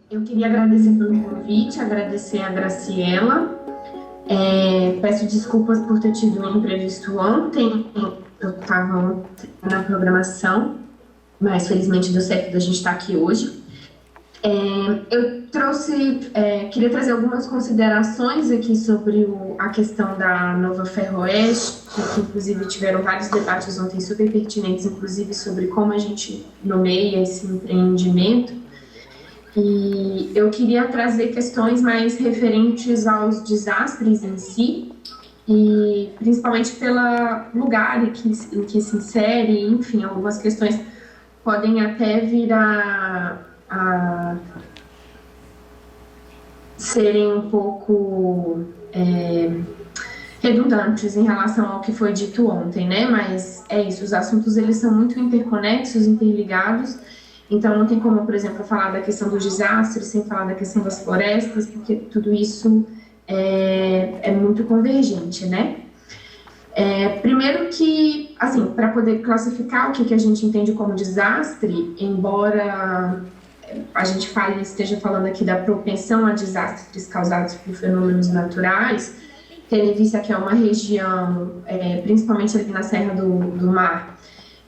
Eu queria agradecer pelo convite, agradecer a Graciela. Peço desculpas por ter tido um imprevisto ontem. Eu estava na programação, mas felizmente deu certo da gente estar aqui hoje. Queria trazer algumas considerações aqui sobre a questão da Nova Ferroeste, que inclusive tiveram vários debates ontem super pertinentes, inclusive sobre como a gente nomeia esse empreendimento. E eu queria trazer questões mais referentes aos desastres em si, e principalmente pelo lugar em que se insere, enfim, algumas questões podem até vir a serem um pouco redundantes em relação ao que foi dito ontem, né? Mas é isso, os assuntos eles são muito interconexos, interligados. Então, não tem como, por exemplo, falar da questão dos desastres sem falar da questão das florestas, porque tudo isso é muito convergente, né? Primeiro que, assim, para poder classificar o que a gente entende como desastre, embora a gente esteja falando aqui da propensão a desastres causados por fenômenos naturais, tendo em vista que é uma região, principalmente ali na Serra do Mar,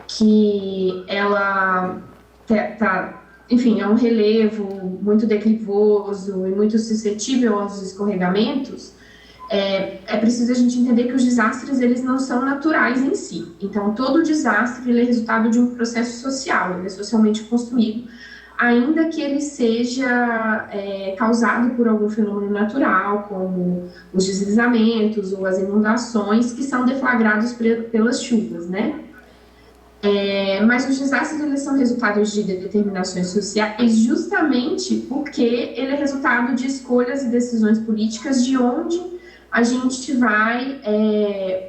que ela enfim, é um relevo muito declivoso e muito suscetível aos escorregamentos. É preciso a gente entender que os desastres eles não são naturais em si. Então, todo desastre ele é resultado de um processo social, ele é socialmente construído, ainda que ele seja causado por algum fenômeno natural, como os deslizamentos ou as inundações, que são deflagrados pelas chuvas, né? Mas os desastres eles são resultados de determinações sociais justamente porque ele é resultado de escolhas e decisões políticas de onde a gente vai,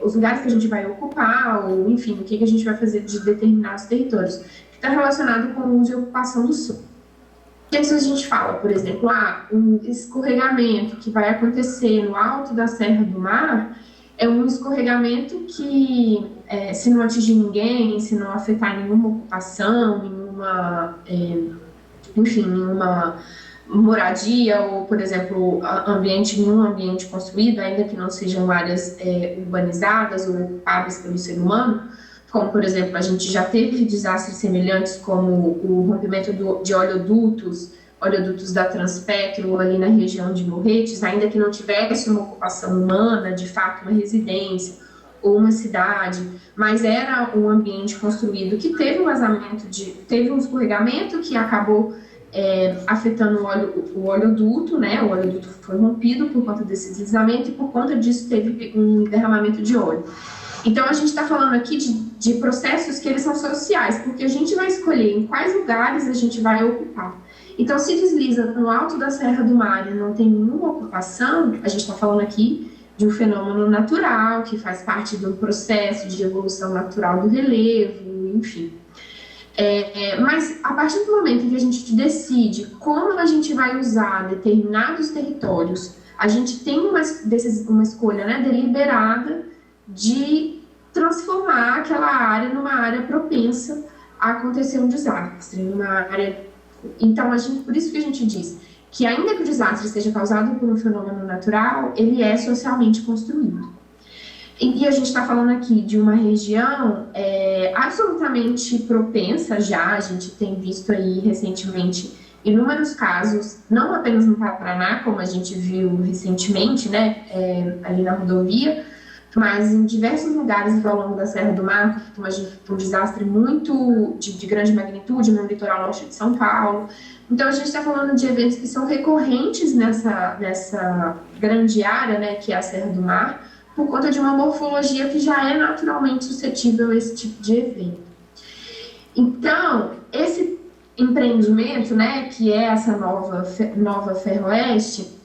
os lugares que a gente vai ocupar, ou enfim, o que a gente vai fazer de determinados territórios, que está relacionado com o uso e ocupação do solo. E aí, se a gente fala, por exemplo, um escorregamento que vai acontecer no alto da Serra do Mar, é um escorregamento que, se não atingir ninguém, se não afetar nenhuma ocupação, nenhuma moradia ou, por exemplo, nenhum ambiente construído, ainda que não sejam áreas urbanizadas ou ocupadas pelo ser humano, como, por exemplo, a gente já teve desastres semelhantes como o rompimento de oleodutos da Transpetro ali na região de Morretes, ainda que não tivesse uma ocupação humana, de fato uma residência ou uma cidade, mas era um ambiente construído que teve um vazamento, teve um escorregamento que acabou afetando o oleoduto, né? O oleoduto foi rompido por conta desse deslizamento e por conta disso teve um derramamento de óleo. Então, a gente está falando aqui de processos que eles são sociais, porque a gente vai escolher em quais lugares a gente vai ocupar. Então, se desliza no alto da Serra do Mar e não tem nenhuma ocupação, a gente está falando aqui de um fenômeno natural, que faz parte de um processo de evolução natural do relevo, enfim. Mas, a partir do momento que a gente decide como a gente vai usar determinados territórios, a gente tem uma escolha, né, deliberada de transformar aquela área numa área propensa a acontecer um desastre, numa área. Então, por isso que a gente diz que, ainda que o desastre seja causado por um fenômeno natural, ele é socialmente construído. E a gente está falando aqui de uma região absolutamente propensa já, a gente tem visto aí recentemente inúmeros casos, não apenas no Paraná, como a gente viu recentemente, né, ali na rodovia, mas em diversos lugares ao longo da Serra do Mar, como a gente um desastre muito de grande magnitude no litoral norte de São Paulo. Então, a gente está falando de eventos que são recorrentes nessa grande área, né, que é a Serra do Mar, por conta de uma morfologia que já é naturalmente suscetível a esse tipo de evento. Então, esse empreendimento, né, que é essa nova Ferroeste,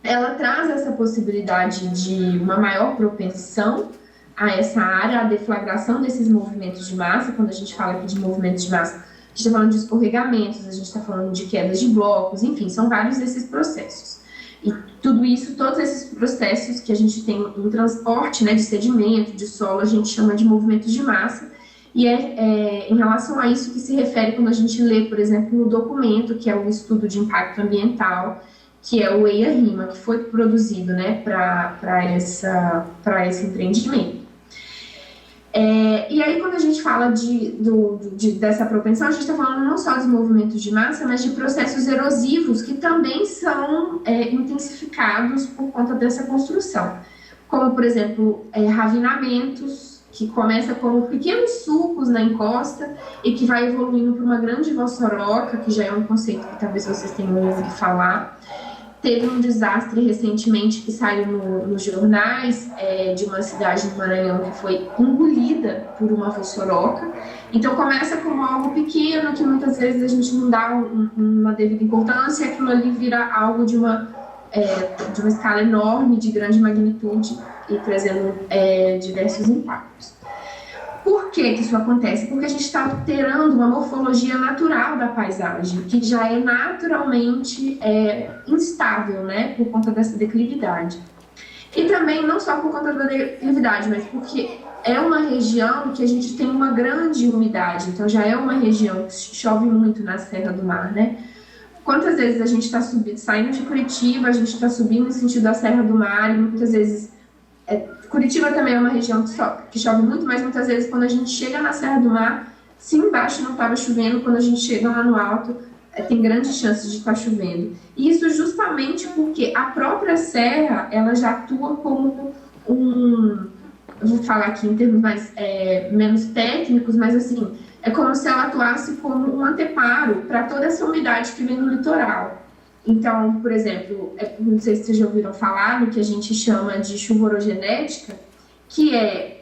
ela traz essa possibilidade de uma maior propensão a essa área, a deflagração desses movimentos de massa. Quando a gente fala aqui de movimentos de massa, a gente está falando de escorregamentos, a gente está falando de quedas de blocos, enfim, são vários desses processos. E todos esses processos que a gente tem em transporte, né, de sedimento, de solo, a gente chama de movimentos de massa, E em relação a isso que se refere quando a gente lê, por exemplo, o documento, que é o Estudo de Impacto Ambiental, que é o EIA-RIMA, que foi produzido, né, para esse empreendimento. E aí, quando a gente fala dessa propensão, a gente está falando não só dos movimentos de massa, mas de processos erosivos que também são intensificados por conta dessa construção. Como, por exemplo, ravinamentos, que começa como pequenos sulcos na encosta e que vai evoluindo para uma grande vossoroca, que já é um conceito que talvez vocês tenham ouvido falar. Teve um desastre recentemente que saiu nos jornais de uma cidade do Maranhão que foi engolida por uma vossoroca. Então começa como algo pequeno, que muitas vezes a gente não dá uma devida importância, e aquilo ali vira algo de uma escala enorme, de grande magnitude, e trazendo diversos impactos. Por que isso acontece? Porque a gente está alterando uma morfologia natural da paisagem, que já é naturalmente instável, né, por conta dessa declividade. E também não só por conta da declividade, mas porque é uma região que a gente tem uma grande umidade, então já é uma região que chove muito na Serra do Mar, né? Quantas vezes a gente está saindo de Curitiba, a gente está subindo no sentido da Serra do Mar, e muitas vezes Curitiba também é uma região que chove muito, mas muitas vezes quando a gente chega na Serra do Mar, se embaixo não estava chovendo, quando a gente chega lá no alto, tem grandes chances de estar chovendo. E isso justamente porque a própria serra, ela já atua como eu vou falar aqui em termos menos técnicos, mas assim, é como se ela atuasse como um anteparo para toda essa umidade que vem do litoral. Então, por exemplo, não sei se vocês já ouviram falar no que a gente chama de chuva orogenética, que é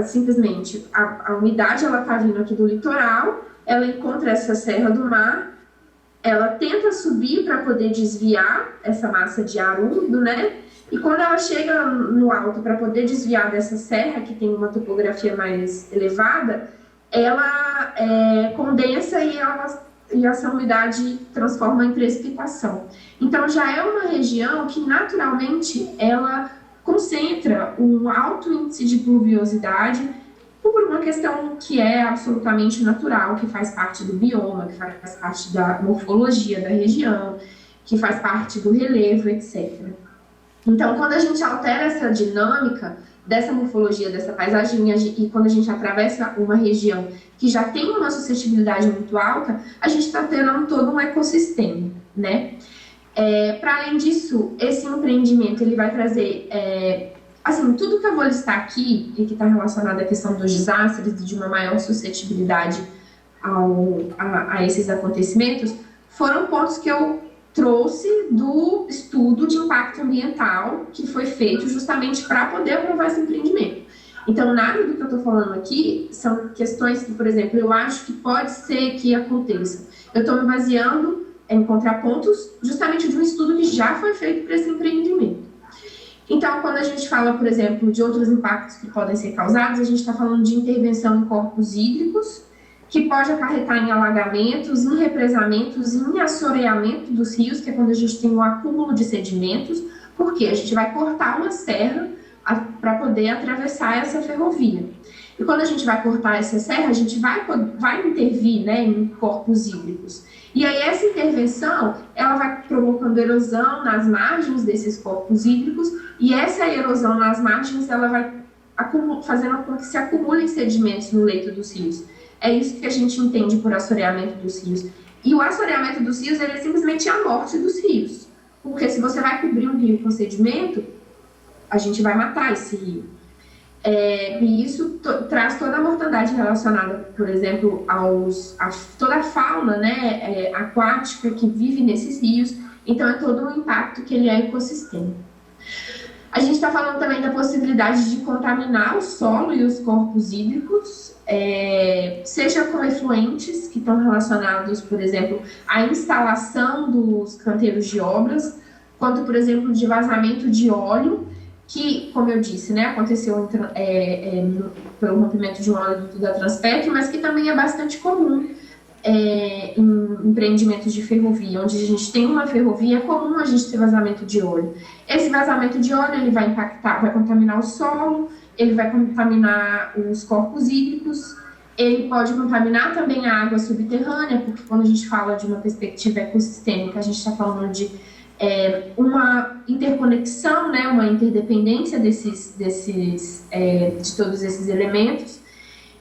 simplesmente a umidade ela está vindo aqui do litoral, ela encontra essa Serra do Mar, ela tenta subir para poder desviar essa massa de ar úmido, né? E quando ela chega no alto para poder desviar dessa serra, que tem uma topografia mais elevada, ela condensa e essa umidade transforma em precipitação. Então, já é uma região que, naturalmente, ela concentra um alto índice de pluviosidade por uma questão que é absolutamente natural, que faz parte do bioma, que faz parte da morfologia da região, que faz parte do relevo, etc. Então, quando a gente altera essa dinâmica dessa morfologia, dessa paisagem, e quando a gente atravessa uma região que já tem uma suscetibilidade muito alta, a gente está tendo todo um ecossistema, né? Para além disso, esse empreendimento ele vai trazer, assim, tudo que eu vou listar aqui e que está relacionado à questão dos desastres e de uma maior suscetibilidade a esses acontecimentos, foram pontos que eu trouxe do estudo de impacto ambiental que foi feito justamente para poder aprovar esse empreendimento. Então, nada do que eu estou falando aqui são questões que, por exemplo, eu acho que pode ser que aconteça. Eu estou me baseando em contrapontos justamente de um estudo que já foi feito para esse empreendimento. Então, quando a gente fala, por exemplo, de outros impactos que podem ser causados, a gente está falando de intervenção em corpos hídricos, que pode acarretar em alagamentos, em represamentos, em assoreamento dos rios, que é quando a gente tem um acúmulo de sedimentos, porque a gente vai cortar uma serra para poder atravessar essa ferrovia. E quando a gente vai cortar essa serra, a gente vai intervir, né, em corpos hídricos. E aí essa intervenção, ela vai provocando erosão nas margens desses corpos hídricos, e essa erosão nas margens, ela vai fazendo com que se acumulem sedimentos no leito dos rios. É isso que a gente entende por assoreamento dos rios. E o assoreamento dos rios, ele é simplesmente a morte dos rios. Porque se você vai cobrir um rio com sedimento, a gente vai matar esse rio. E isso traz toda a mortandade relacionada, por exemplo, toda a fauna, né, aquática que vive nesses rios. Então, é todo um impacto que ele é ecossistêmico. A gente está falando também da possibilidade de contaminar o solo e os corpos hídricos, seja com efluentes que estão relacionados, por exemplo, à instalação dos canteiros de obras, quanto, por exemplo, de vazamento de óleo, que, como eu disse, né, aconteceu pelo rompimento de um oleoduto da Transpetro, mas que também é bastante comum em empreendimentos de ferrovia, onde a gente tem uma ferrovia, é comum a gente ter vazamento de óleo. Esse vazamento de óleo ele vai contaminar o solo, ele vai contaminar os corpos hídricos, Ele pode contaminar também a água subterrânea, porque quando a gente fala de uma perspectiva ecossistêmica, a gente está falando de uma interconexão, né, uma interdependência de todos esses elementos.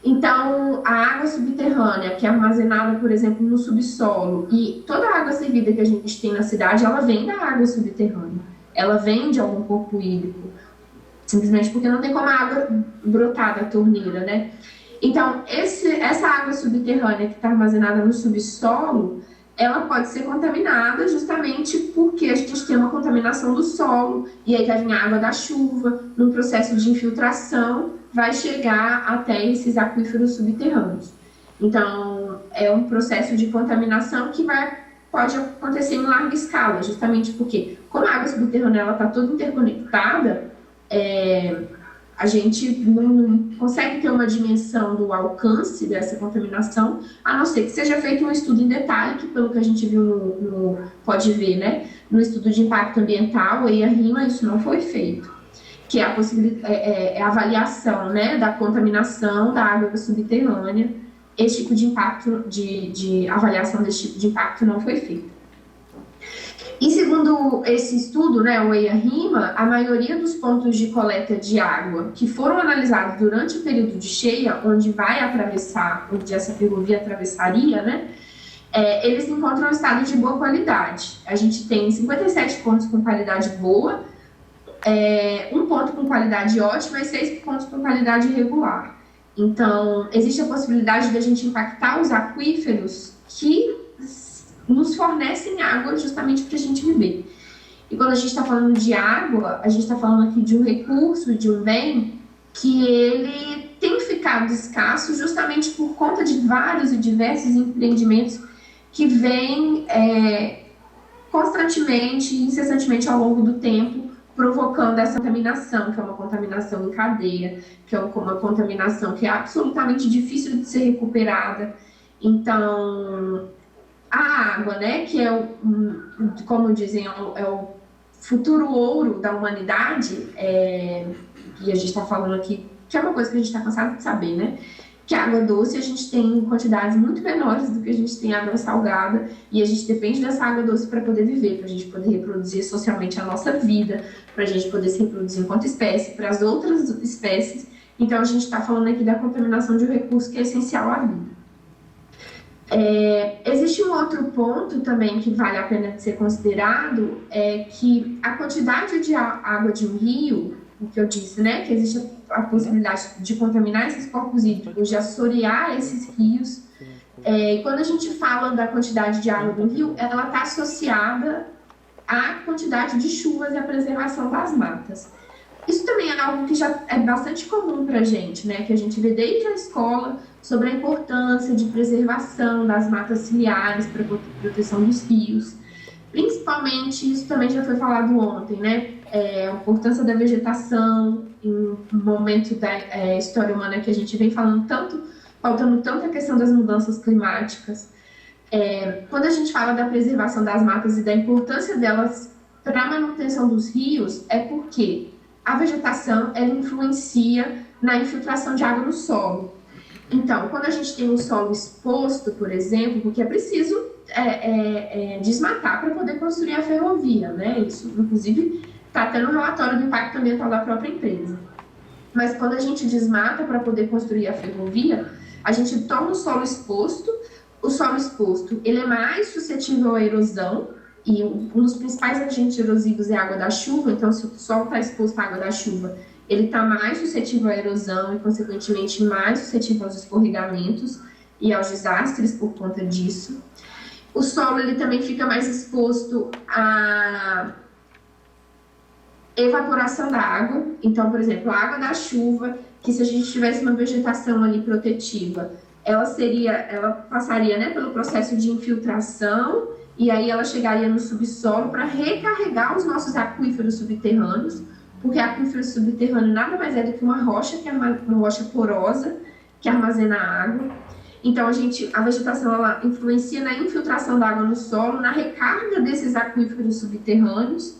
Então, a água subterrânea, que é armazenada, por exemplo, no subsolo, e toda a água servida que a gente tem na cidade, ela vem da água subterrânea. Ela vem de algum corpo hídrico, simplesmente porque não tem como a água brotar da torneira, né? Então, essa água subterrânea que está armazenada no subsolo, ela pode ser contaminada justamente porque a gente tem uma contaminação do solo, e aí vem a água da chuva, no processo de infiltração, vai chegar até esses aquíferos subterrâneos. Então, é um processo de contaminação que pode acontecer em larga escala, justamente porque, como a água subterrânea está toda interconectada, a gente não consegue ter uma dimensão do alcance dessa contaminação, a não ser que seja feito um estudo em detalhe, que pelo que a gente viu pode ver, né, no estudo de impacto ambiental, EIA-RIMA, isso não foi feito, que é a avaliação, né, da contaminação da água subterrânea. Esse tipo de impacto, de avaliação desse tipo de impacto não foi feito. E segundo esse estudo, né, o EIA-RIMA, a maioria dos pontos de coleta de água que foram analisados durante o período de cheia, onde essa ferrovia atravessaria, né, eles encontram um estado de boa qualidade. A gente tem 57 pontos com qualidade boa, um ponto com qualidade ótima e 6 pontos com qualidade regular. Então, existe a possibilidade de a gente impactar os aquíferos que nos fornecem água justamente para a gente viver. E quando a gente está falando de água, a gente está falando aqui de um recurso, de um bem, que ele tem ficado escasso justamente por conta de vários e diversos empreendimentos que vêm constantemente, incessantemente ao longo do tempo, provocando essa contaminação, que é uma contaminação em cadeia, que é uma contaminação que é absolutamente difícil de ser recuperada. Então, a água, né, que como dizem, é o futuro ouro da humanidade, e a gente está falando aqui, que é uma coisa que a gente está cansado de saber, né, que a água doce a gente tem quantidades muito menores do que a gente tem água salgada, e a gente depende dessa água doce para poder viver, para a gente poder reproduzir socialmente a nossa vida, para a gente poder se reproduzir enquanto espécie, para as outras espécies. Então, a gente está falando aqui da contaminação de um recurso que é essencial à vida. Existe um outro ponto também que vale a pena de ser considerado, é que a quantidade de água de um rio, o que eu disse, né, que existe a possibilidade de contaminar esses corpos hídricos, de assorear esses rios, e quando a gente fala da quantidade de água do rio, ela está associada à quantidade de chuvas e à preservação das matas. Isso também é algo que já é bastante comum para a gente, né, que a gente vê desde a escola, sobre a importância de preservação das matas ciliares para a proteção dos rios. Principalmente, isso também já foi falado ontem, né? A importância da vegetação em um momento da história humana que a gente vem faltando tanto a questão das mudanças climáticas. Quando a gente fala da preservação das matas e da importância delas para a manutenção dos rios, é porque a vegetação ela influencia na infiltração de água no solo. Então, quando a gente tem um solo exposto, por exemplo, porque é preciso desmatar para poder construir a ferrovia, né? Isso, inclusive, está até no relatório do impacto ambiental da própria empresa. Mas quando a gente desmata para poder construir a ferrovia, a gente torna o solo exposto. O solo exposto, ele é mais suscetível à erosão, e um dos principais agentes erosivos é a água da chuva. Então, se o solo está exposto à água da chuva, ele está mais suscetível à erosão e, consequentemente, mais suscetível aos escorregamentos e aos desastres por conta disso. O solo ele também fica mais exposto à evaporação da água. Então, por exemplo, a água da chuva, que se a gente tivesse uma vegetação ali protetiva, ela passaria, né, pelo processo de infiltração e aí ela chegaria no subsolo para recarregar os nossos aquíferos subterrâneos, porque aquífero subterrâneo nada mais é do que uma rocha, uma rocha porosa, que armazena água. Então, a vegetação ela influencia na infiltração da água no solo, na recarga desses aquíferos subterrâneos,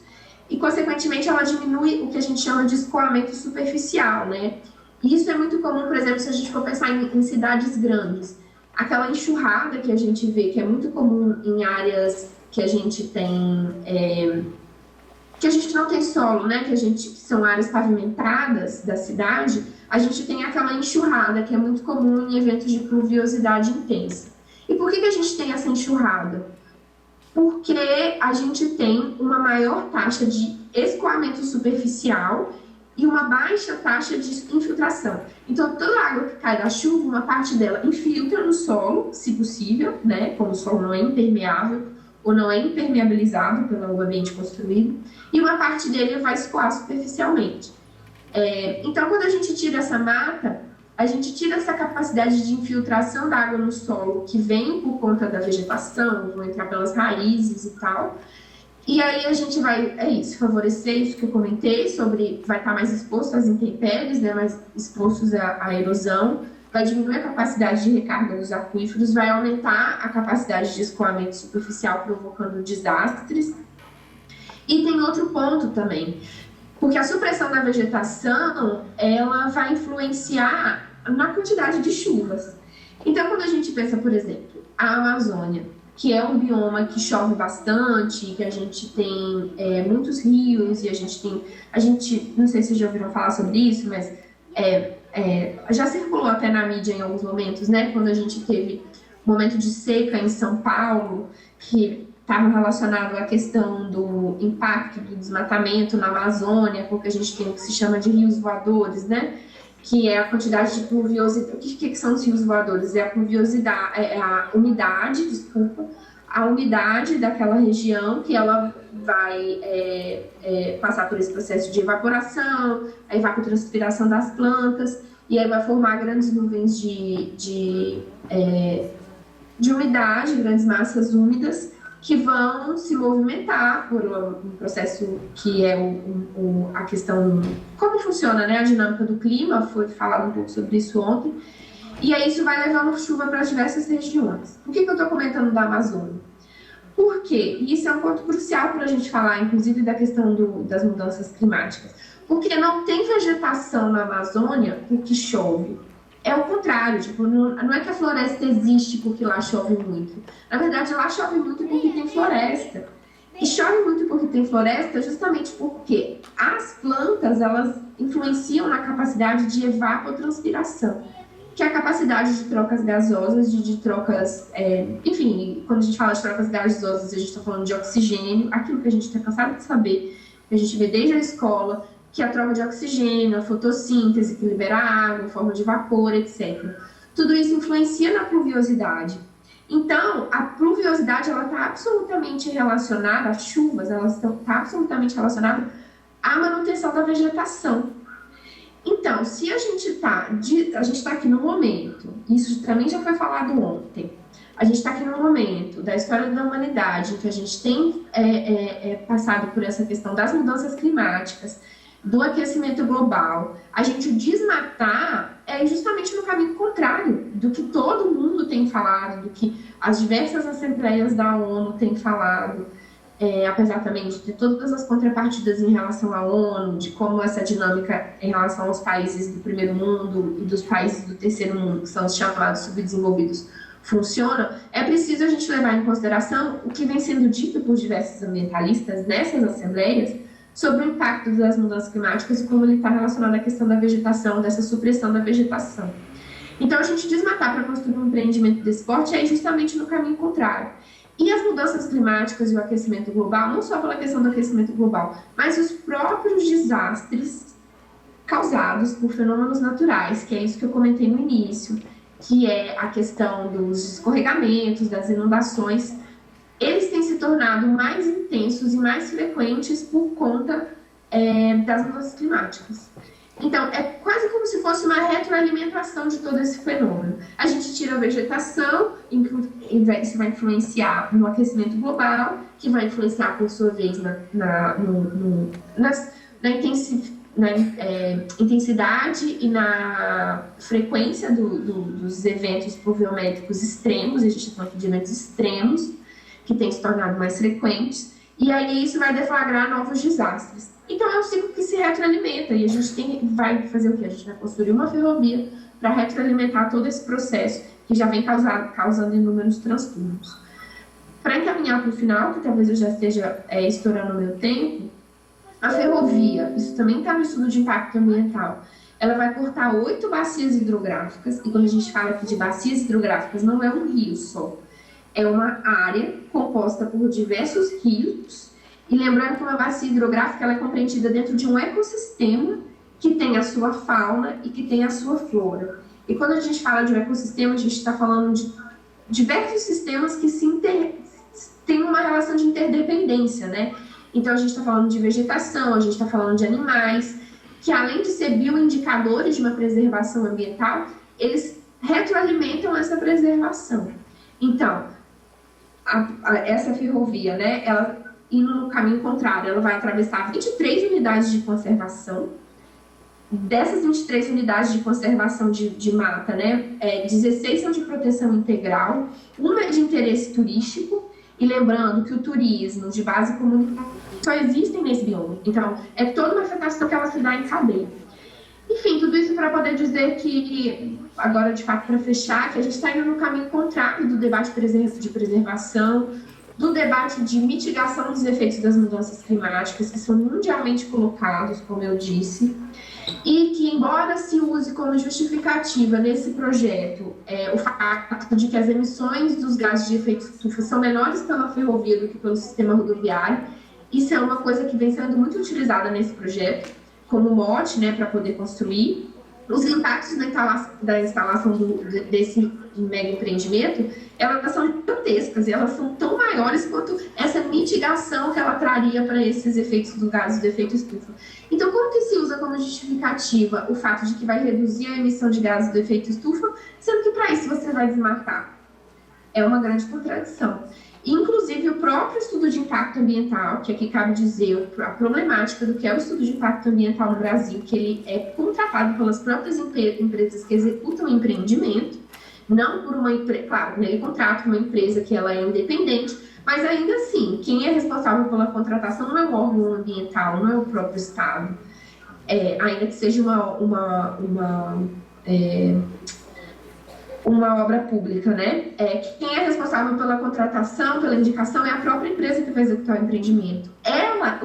e, consequentemente, ela diminui o que a gente chama de escoamento superficial, né? Isso é muito comum, por exemplo, se a gente for pensar em cidades grandes. Aquela enxurrada que a gente vê, que é muito comum em áreas que a gente tem, que a gente não tem solo, né? Que são áreas pavimentadas da cidade, a gente tem aquela enxurrada que é muito comum em eventos de pluviosidade intensa. E por que a gente tem essa enxurrada? Porque a gente tem uma maior taxa de escoamento superficial e uma baixa taxa de infiltração. Então, toda a água que cai da chuva, uma parte dela infiltra no solo, se possível, né? Como o solo não é impermeável ou não é impermeabilizado pelo ambiente construído, e uma parte dele vai escoar superficialmente. Então, quando a gente tira essa mata, a gente tira essa capacidade de infiltração da água no solo, que vem por conta da vegetação, vão entrar pelas raízes e tal, e aí a gente vai, favorecer isso que eu comentei, sobre vai estar mais exposto às intempéries, né, mais expostos à erosão, vai diminuir a capacidade de recarga dos aquíferos, vai aumentar a capacidade de escoamento superficial, provocando desastres. E tem outro ponto também, porque a supressão da vegetação, ela vai influenciar na quantidade de chuvas. Então, quando a gente pensa, por exemplo, a Amazônia, que é um bioma que chove bastante, que a gente tem muitos rios, e a gente, não sei se vocês já ouviram falar sobre isso, mas já circulou até na mídia em alguns momentos, né? Quando a gente teve um momento de seca em São Paulo, que estava relacionado à questão do impacto do desmatamento na Amazônia, porque a gente tem o que se chama de rios voadores, né? Que é a quantidade de pluviosidade. O que são os rios voadores? É a pluviosidade, a umidade daquela região, que ela vai passar por esse processo de evaporação, a evapotranspiração das plantas, e aí vai formar grandes nuvens de umidade, grandes massas úmidas, que vão se movimentar por um processo que é a questão, como funciona, né, a dinâmica do clima, foi falado um pouco sobre isso ontem, e aí isso vai levando chuva para diversas regiões. Por que eu estou comentando da Amazônia? Por quê? E isso é um ponto crucial para a gente falar, inclusive, da questão das mudanças climáticas. Porque não tem vegetação na Amazônia porque chove. É o contrário, tipo, não é que a floresta existe porque lá chove muito. Na verdade, lá chove muito porque tem floresta. E chove muito porque tem floresta justamente porque as plantas, elas influenciam na capacidade de evapotranspiração, que é a capacidade de trocas gasosas, de trocas... enfim, quando a gente fala de trocas gasosas, a gente está falando de oxigênio, aquilo que a gente está cansado de saber, que a gente vê desde a escola, que é a troca de oxigênio, a fotossíntese, que libera água em forma de vapor, etc. Tudo isso influencia na pluviosidade. Então, a pluviosidade está absolutamente relacionada, as chuvas, elas estão absolutamente relacionadas à manutenção da vegetação. Então, se a gente está aqui no momento, isso também já foi falado ontem, a gente está aqui no momento da história da humanidade, em que a gente tem passado por essa questão das mudanças climáticas, do aquecimento global, a gente desmatar é justamente no caminho contrário do que todo mundo tem falado, do que as diversas assembleias da ONU têm falado, apesar também de ter todas as contrapartidas em relação à ONU, de como essa dinâmica em relação aos países do primeiro mundo e dos países do terceiro mundo, que são os chamados subdesenvolvidos, funciona. É preciso a gente levar em consideração o que vem sendo dito por diversos ambientalistas nessas assembleias, sobre o impacto das mudanças climáticas e como ele está relacionado à questão da vegetação, dessa supressão da vegetação. Então, a gente desmatar para construir um empreendimento desse porte é justamente no caminho contrário. E as mudanças climáticas e o aquecimento global, não só pela questão do aquecimento global, mas os próprios desastres causados por fenômenos naturais, que é isso que eu comentei no início, que é a questão dos escorregamentos, das inundações, eles têm se tornado mais intensos e mais frequentes por conta das mudanças climáticas. Então, é quase como se fosse uma retroalimentação de todo esse fenômeno. A gente tira a vegetação, isso vai influenciar no aquecimento global, que vai influenciar, por sua vez, na intensidade e na frequência dos eventos pluviométricos extremos. A gente está falando de eventos extremos, que têm se tornado mais frequentes, e aí isso vai deflagrar novos desastres. Então é um ciclo que se retroalimenta e a gente vai fazer o quê? A gente vai construir uma ferrovia para retroalimentar todo esse processo que já vem causando inúmeros transtornos. Para encaminhar para o final, que talvez eu já esteja estourando o meu tempo, a ferrovia, isso também está no estudo de impacto ambiental, ela vai cortar 8 bacias hidrográficas, e quando a gente fala aqui de bacias hidrográficas, não é um rio só, é uma área composta por diversos rios, e lembrando que uma bacia hidrográfica ela é compreendida dentro de um ecossistema que tem a sua fauna e que tem a sua flora. E quando a gente fala de um ecossistema, a gente está falando de diversos sistemas que têm uma relação de interdependência, né? Então, a gente está falando de vegetação, a gente está falando de animais, que além de ser bioindicadores de uma preservação ambiental, eles retroalimentam essa preservação. Então, essa ferrovia, né, ela indo no caminho contrário, ela vai atravessar 23 unidades de conservação. Dessas 23 unidades de conservação de mata, né, 16 são de proteção integral, uma é de interesse turístico, e lembrando que o turismo de base comunitária só existe nesse bioma. Então, é toda uma afetação que ela se dá em cadeia. Enfim, tudo isso para poder dizer que, agora de fato para fechar, que a gente está indo no caminho contrário do debate de preservação, do debate de mitigação dos efeitos das mudanças climáticas, que são mundialmente colocados, como eu disse, e que, embora se use como justificativa nesse projeto o fato de que as emissões dos gases de efeito estufa são menores pela ferrovia do que pelo sistema rodoviário, isso é uma coisa que vem sendo muito utilizada nesse projeto, como mote, né, para poder construir. Os impactos da instalação desse mega empreendimento, elas são gigantescas e elas são tão maiores quanto essa mitigação que ela traria para esses efeitos do gás do efeito estufa. Então, como que se usa como justificativa o fato de que vai reduzir a emissão de gases do efeito estufa, sendo que para isso você vai desmatar? É uma grande contradição. Inclusive, o próprio estudo de impacto ambiental, que aqui cabe dizer a problemática do que é o estudo de impacto ambiental no Brasil, que ele é contratado pelas próprias empresas que executam o empreendimento, não por uma empresa, claro, ele contrata uma empresa que ela é independente, mas ainda assim, quem é responsável pela contratação não é o órgão ambiental, não é o próprio Estado, ainda que seja uma obra pública, né? Quem é responsável pela contratação, pela indicação, é a própria empresa que vai executar o empreendimento.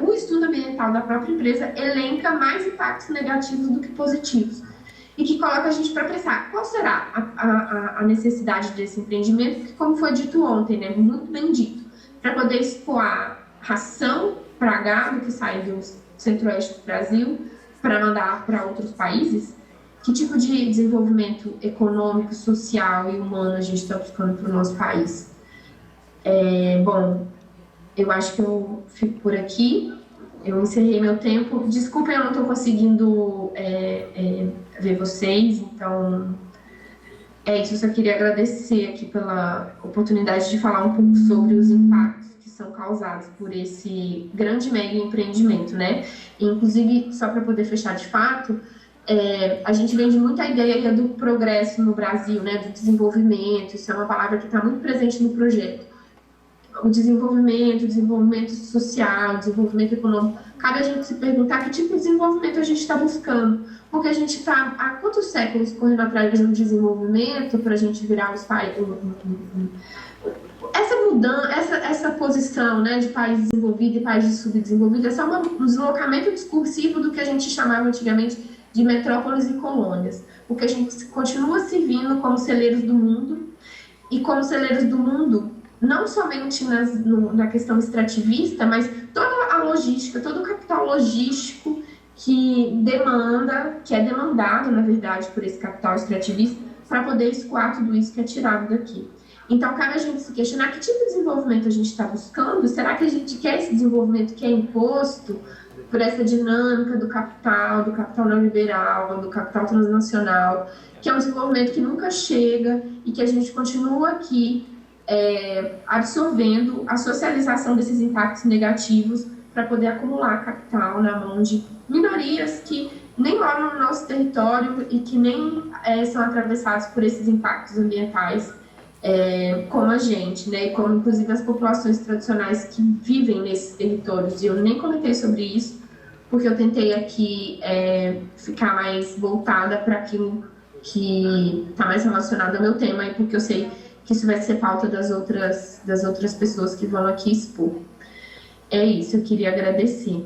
O estudo ambiental da própria empresa elenca mais impactos negativos do que positivos e que coloca a gente para pensar qual será a necessidade desse empreendimento, que, como foi dito ontem, né, muito bem dito, para poder escoar ração para gado que sai do centro-oeste do Brasil para mandar para outros países. Que tipo de desenvolvimento econômico, social e humano a gente está buscando para o nosso país? Bom, eu acho que eu fico por aqui. Eu encerrei meu tempo. Desculpem, eu não estou conseguindo ver vocês, então é isso. Eu só queria agradecer aqui pela oportunidade de falar um pouco sobre os impactos que são causados por esse grande mega empreendimento, né? E, inclusive, só para poder fechar de fato, a gente vende muito a ideia do progresso no Brasil, né, do desenvolvimento, isso é uma palavra que está muito presente no projeto. O desenvolvimento social, o desenvolvimento econômico. Cabe a gente se perguntar que tipo de desenvolvimento a gente está buscando, porque a gente está há quantos séculos correndo atrás de um desenvolvimento para a gente virar os países. Essa mudança, essa posição, né, de país desenvolvido e país subdesenvolvido é só um deslocamento discursivo do que a gente chamava antigamente de metrópoles e colônias, porque a gente continua se vindo como celeiros do mundo, e como celeiros do mundo, não somente na questão extrativista, mas toda a logística, todo o capital logístico que é demandado, na verdade, por esse capital extrativista, para poder escoar tudo isso que é tirado daqui. Então, cabe a gente se questionar que tipo de desenvolvimento a gente está buscando, será que a gente quer esse desenvolvimento que é imposto por essa dinâmica do capital neoliberal, do capital transnacional, que é um desenvolvimento que nunca chega e que a gente continua aqui absorvendo a socialização desses impactos negativos para poder acumular capital na mão de minorias que nem moram no nosso território e que nem são atravessados por esses impactos ambientais como a gente, né? E como inclusive as populações tradicionais que vivem nesses territórios. E eu nem comentei sobre isso, porque eu tentei aqui ficar mais voltada para aquilo que está mais relacionado ao meu tema, e porque eu sei que isso vai ser pauta das outras pessoas que vão aqui expor. É isso, eu queria agradecer.